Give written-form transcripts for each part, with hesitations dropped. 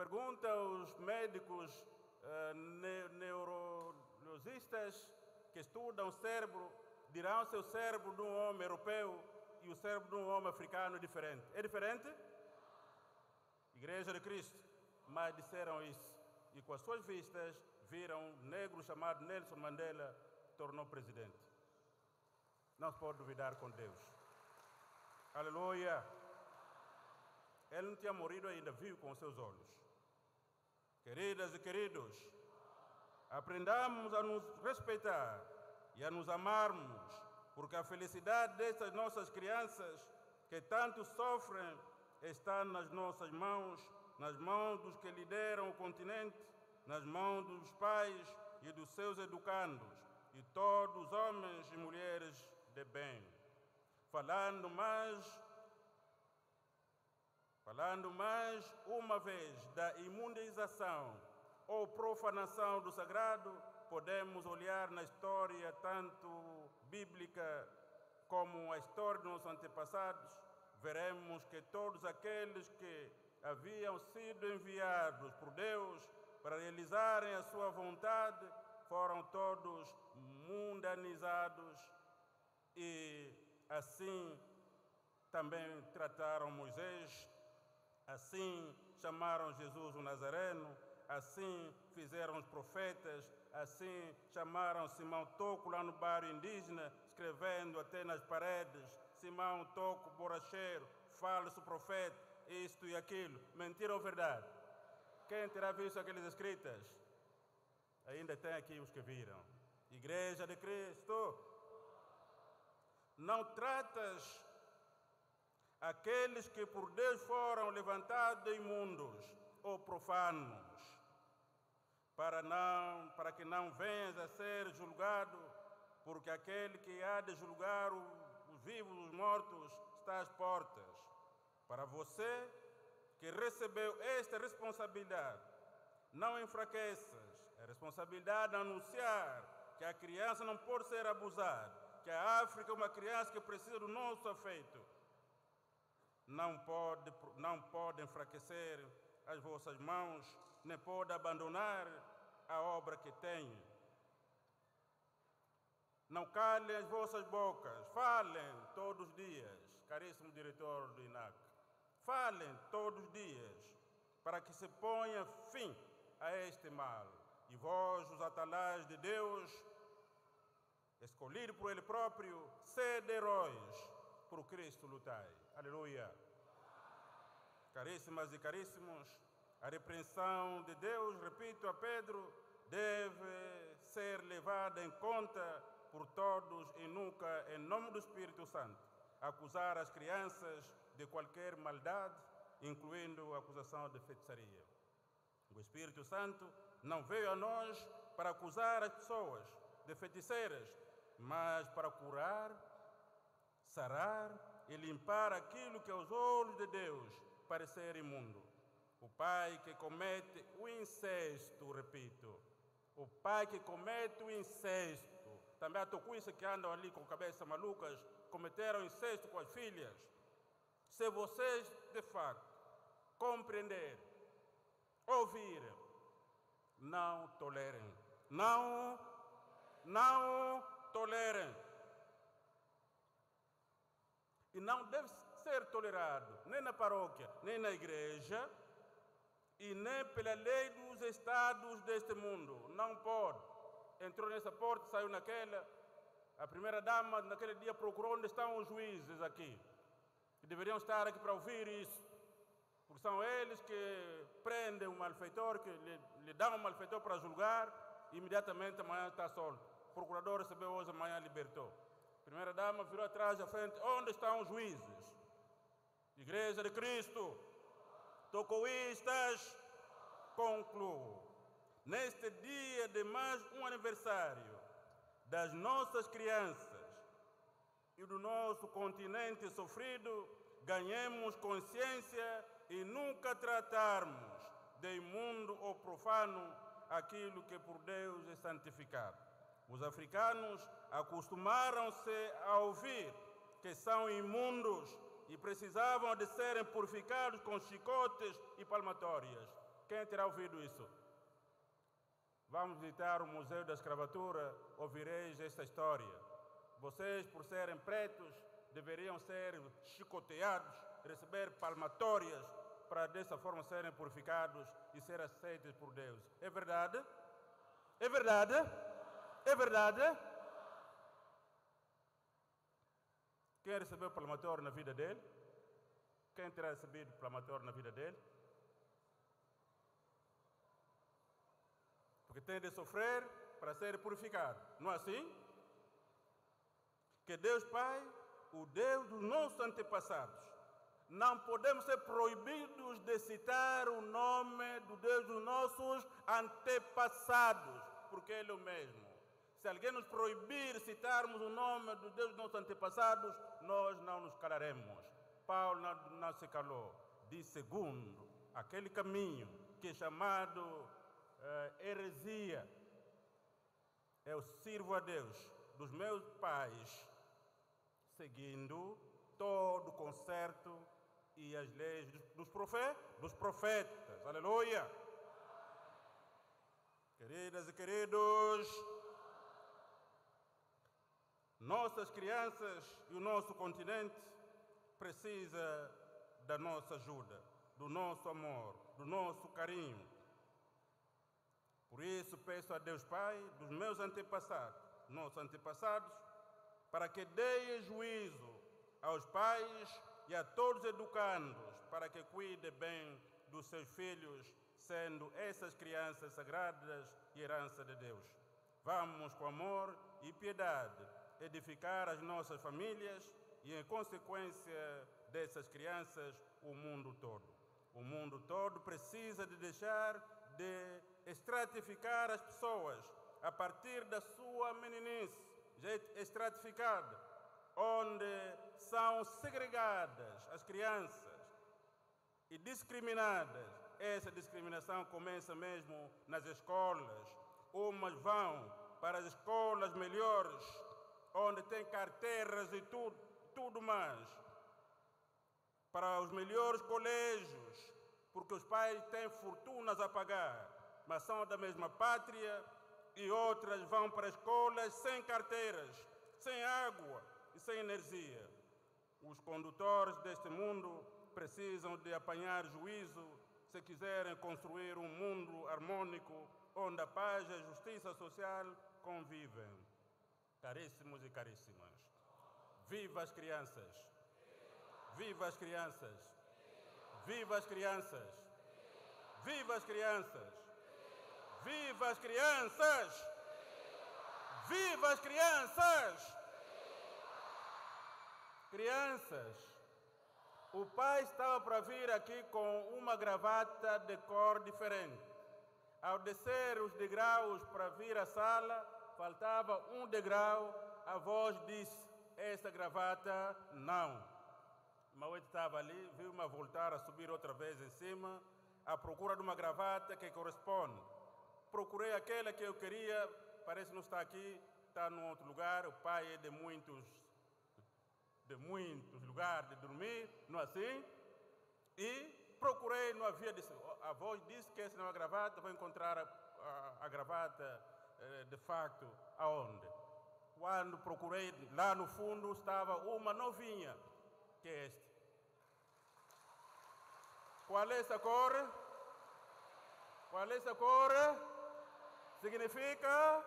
pergunta aos médicos neurologistas que estudam o cérebro, dirão se o cérebro de um homem europeu e o cérebro de um homem africano é diferente. É diferente? Igreja de Cristo. Mas disseram isso. E com as suas vistas, viram um negro chamado Nelson Mandela tornou presidente. Não se pode duvidar com Deus. Aleluia. Ele não tinha morrido ainda, viu com os seus olhos. Queridas e queridos, aprendamos a nos respeitar e a nos amarmos, porque a felicidade dessas nossas crianças que tanto sofrem está nas nossas mãos, nas mãos dos que lideram o continente, nas mãos dos pais e dos seus educandos, e todos os homens e mulheres de bem. Falando mais uma vez da imundização ou profanação do sagrado, podemos olhar na história tanto bíblica como a história dos nossos antepassados, veremos que todos aqueles que haviam sido enviados por Deus para realizarem a sua vontade foram todos mundanizados e assim também trataram Moisés, assim chamaram Jesus o Nazareno, assim fizeram os profetas, assim chamaram Simão Toco lá no bairro indígena, escrevendo até nas paredes, Simão Toco, borracheiro, falso profeta, isto e aquilo. Mentira ou verdade? Quem terá visto aquelas escritas? Ainda tem aqui os que viram. Igreja de Cristo, não tratas aqueles que por Deus foram levantados de imundos ou profanos, para que não venhas a ser julgado, porque aquele que há de julgar os vivos e os mortos está às portas. Para você que recebeu esta responsabilidade, não enfraqueças. É responsabilidade de anunciar que a criança não pode ser abusada, que a África é uma criança que precisa do nosso afeto. Não pode enfraquecer as vossas mãos, nem pode abandonar a obra que tem. Não calem as vossas bocas, falem todos os dias, caríssimo diretor do INAC. Falem todos os dias, para que se ponha fim a este mal. E vós, os atalais de Deus, escolhidos por Ele próprio, sede heróis, por Cristo lutai. Aleluia. Caríssimas e caríssimos, a repreensão de Deus, repito a Pedro, deve ser levada em conta por todos e nunca, em nome do Espírito Santo, acusar as crianças de qualquer maldade, incluindo a acusação de feitiçaria. O Espírito Santo não veio a nós para acusar as pessoas de feiticeiras, mas para curar, sarar e limpar aquilo que aos olhos de Deus parecer imundo. O pai que comete o incesto, repito, o pai que comete o incesto, também há tocuístas que andam ali com cabeças malucas, cometeram incesto com as filhas. Se vocês, de facto, compreender, ouvir, não tolerem. Não tolerem. E não deve ser tolerado, nem na paróquia, nem na igreja, e nem pela lei dos estados deste mundo. Não pode. Entrou nessa porta, saiu naquela. A primeira dama, naquele dia, procurou onde estão os juízes aqui, que deveriam estar aqui para ouvir isso. Porque são eles que prendem o malfeitor, que lhe dão o malfeitor para julgar, e imediatamente amanhã está solto. O procurador recebeu hoje, amanhã libertou. A primeira dama virou atrás e à frente, onde estão os juízes? Igreja de Cristo, tocoístas, concluo. Neste dia de mais um aniversário das nossas crianças e do nosso continente sofrido, ganhemos consciência e nunca tratarmos de imundo ou profano aquilo que por Deus é santificado. Os africanos acostumaram-se a ouvir que são imundos e precisavam de serem purificados com chicotes e palmatórias. Quem terá ouvido isso? Vamos visitar o Museu da Escravatura, ouvireis esta história. Vocês, por serem pretos, deveriam ser chicoteados, receber palmatórias, para dessa forma serem purificados e serem aceitos por Deus. É verdade? É verdade? É verdade? Quem recebeu palmatório na vida dele? Quem terá recebido palmatório na vida dele? Porque tem de sofrer para ser purificado. Não é assim? Que Deus Pai, o Deus dos nossos antepassados, não podemos ser proibidos de citar o nome do Deus dos nossos antepassados, porque Ele é o mesmo. Se alguém nos proibir citarmos o nome do Deus dos nossos antepassados, nós não nos calaremos. Paulo não se calou. Diz segundo aquele caminho que é chamado heresia. Eu sirvo a Deus dos meus pais, seguindo todo o concerto e as leis dos profetas. Aleluia! Queridas e queridos, nossas crianças e o nosso continente precisa da nossa ajuda, do nosso amor, do nosso carinho. Por isso peço a Deus Pai dos meus antepassados, nossos antepassados, para que dê juízo aos pais e a todos os educandos, para que cuide bem dos seus filhos, sendo essas crianças sagradas e herança de Deus. Vamos, com amor e piedade, edificar as nossas famílias e, em consequência dessas crianças, o mundo todo. O mundo todo precisa de deixar de estratificar as pessoas a partir da sua meninice, estratificada, onde são segregadas as crianças e discriminadas. Essa discriminação começa mesmo nas escolas. Umas vão para as escolas melhores, onde tem carteiras e tudo mais, para os melhores colégios, porque os pais têm fortunas a pagar, mas são da mesma pátria, e outras vão para escolas sem carteiras, sem água e sem energia. Os condutores deste mundo precisam de apanhar juízo se quiserem construir um mundo harmônico onde a paz e a justiça social convivem. Caríssimos e caríssimas, viva as crianças! Viva as crianças! Viva as crianças! Viva as crianças! Viva as crianças! Viva as crianças! Crianças, o pai estava para vir aqui com uma gravata de cor diferente. Ao descer os degraus para vir à sala, faltava um degrau, a voz disse: esta gravata não. Mauete estava ali, viu-me voltar a subir outra vez em cima, à procura de uma gravata que corresponde. Procurei aquela que eu queria, parece que não está aqui, está num outro lugar. O pai é de muitos lugares de dormir, não é assim? E procurei, não havia, a voz disse que essa não é a gravata, vou encontrar a gravata de facto aonde? Quando procurei, lá no fundo estava uma novinha, que é esta. Qual é essa cor? Qual é essa cor? Significa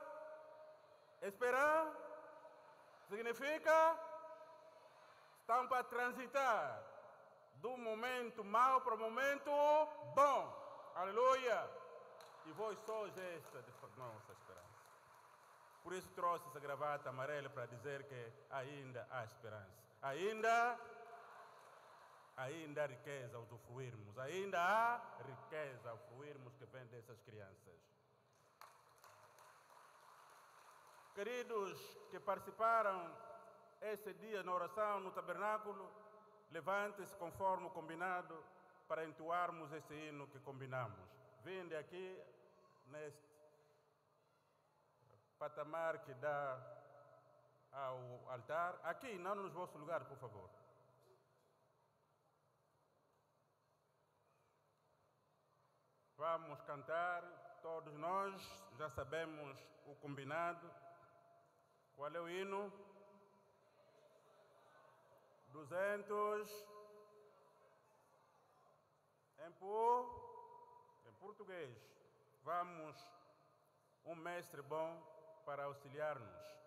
esperar? Significa estão para transitar do momento mau para o momento bom. Aleluia! E vós sois esta de nossa esperança. Por isso trouxe essa gravata amarela para dizer que ainda há esperança. Ainda há riqueza a usufruirmos. Ainda há riqueza a usufruirmos que vem dessas crianças. Queridos que participaram esse dia na oração no tabernáculo, levante-se conforme o combinado para entoarmos esse hino que combinamos. Vinde aqui neste patamar que dá ao altar. Aqui, não nos vossos lugares, por favor. Vamos Vamos cantar, todos nós já sabemos o combinado. Qual é o hino? 200. Em português. Vamos, um mestre bom para auxiliar-nos.